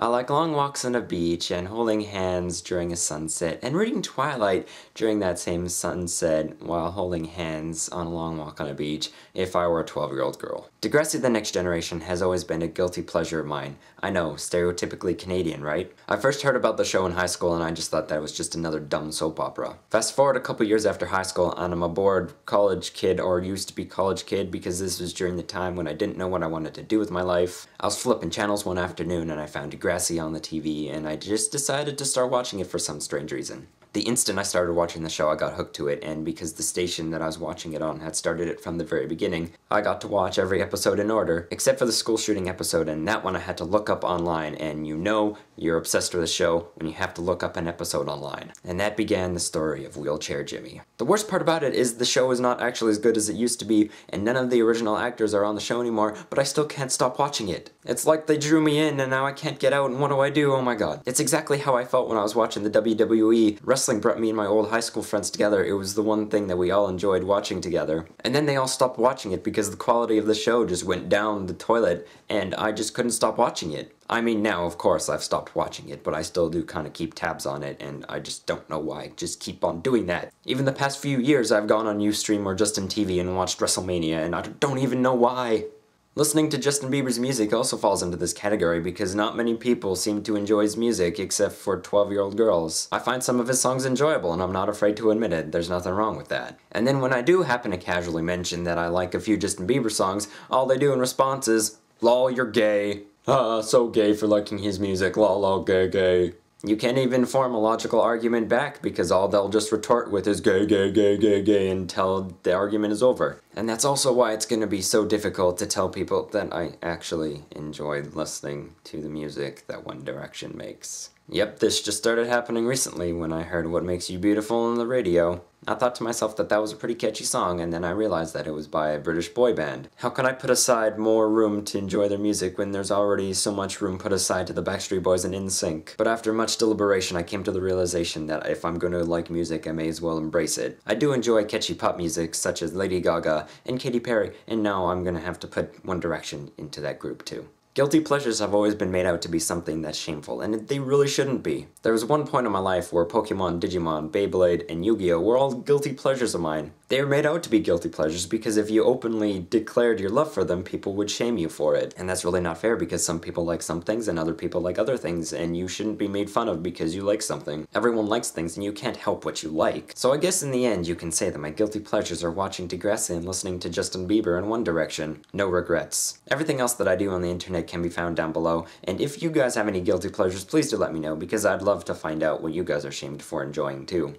I like long walks on a beach and holding hands during a sunset and reading Twilight during that same sunset while holding hands on a long walk on a beach if I were a 12-year-old girl. Degrassi The Next Generation has always been a guilty pleasure of mine. I know, stereotypically Canadian, right? I first heard about the show in high school and I just thought that was just another dumb soap opera. Fast forward a couple years after high school and I'm a bored college kid, or used to be college kid, because this was during the time when I didn't know what I wanted to do with my life. I was flipping channels one afternoon and I found Degrassi on the TV and I just decided to start watching it for some strange reason. The instant I started watching the show, I got hooked to it, and because the station that I was watching it on had started it from the very beginning, I got to watch every episode in order, except for the school shooting episode, and that one I had to look up online, and you know you're obsessed with a show when you have to look up an episode online. And that began the story of Wheelchair Jimmy. The worst part about it is the show is not actually as good as it used to be, and none of the original actors are on the show anymore, but I still can't stop watching it. It's like they drew me in, and now I can't get out, and what do I do? Oh my god. It's exactly how I felt when I was watching the WWE. Wrestling brought me and my old high school friends together. It was the one thing that we all enjoyed watching together. And then they all stopped watching it because the quality of the show just went down the toilet, and I just couldn't stop watching it. I mean, now, of course, I've stopped watching it, but I still do kind of keep tabs on it, and I just don't know why I just keep on doing that. Even the past few years, I've gone on Ustream or Justin TV and watched WrestleMania, and I don't even know why. Listening to Justin Bieber's music also falls into this category because not many people seem to enjoy his music except for 12-year-old girls. I find some of his songs enjoyable and I'm not afraid to admit it, there's nothing wrong with that. And then when I do happen to casually mention that I like a few Justin Bieber songs, all they do in response is, "Lol, you're gay. Ah, so gay for liking his music, lol, lol, gay, gay." You can't even form a logical argument back because all they'll just retort with is gay, gay, gay, gay, gay until the argument is over. And that's also why it's going to be so difficult to tell people that I actually enjoy listening to the music that One Direction makes. Yep, this just started happening recently when I heard What Makes You Beautiful on the radio. I thought to myself that that was a pretty catchy song, and then I realized that it was by a British boy band. How can I put aside more room to enjoy their music when there's already so much room put aside to the Backstreet Boys and NSYNC? But after much deliberation, I came to the realization that if I'm going to like music, I may as well embrace it. I do enjoy catchy pop music such as Lady Gaga and Katy Perry, and now I'm going to have to put One Direction into that group too. Guilty pleasures have always been made out to be something that's shameful, and they really shouldn't be. There was one point in my life where Pokemon, Digimon, Beyblade, and Yu-Gi-Oh! Were all guilty pleasures of mine. They were made out to be guilty pleasures because if you openly declared your love for them, people would shame you for it. And that's really not fair because some people like some things and other people like other things, and you shouldn't be made fun of because you like something. Everyone likes things and you can't help what you like. So I guess in the end you can say that my guilty pleasures are watching Degrassi and listening to Justin Bieber and One Direction. No regrets. Everything else that I do on the internet can be found down below, and if you guys have any guilty pleasures, please do let me know because I'd love to find out what you guys are shamed for enjoying too.